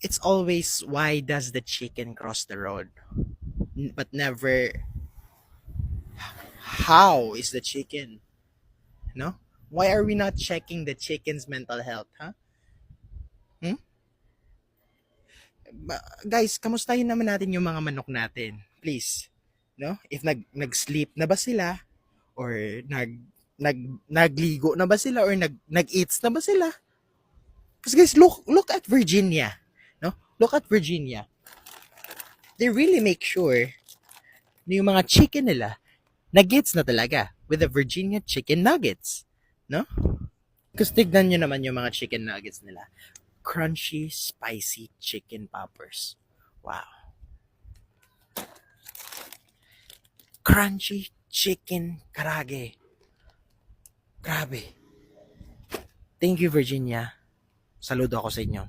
It's always, why does the chicken cross the road? But never, how is the chicken? No? Why are we not checking the chicken's mental health, huh? Hmm? Guys, kamustahin naman natin yung mga manok natin. Please. No? If nag-sleep na ba sila, or nagligo na ba sila, or nag-eats na ba sila? Because guys, look at Virginia. No? Look at Virginia. They really make sure na yung mga chicken nila nag-eats na talaga with the Virginia chicken nuggets. No? Because tignan nyo naman yung mga chicken nuggets nila. Crunchy, spicy chicken poppers. Wow. Crunchy chicken karage. Grabe. Thank you, Virginia. Saludo ako sa inyo.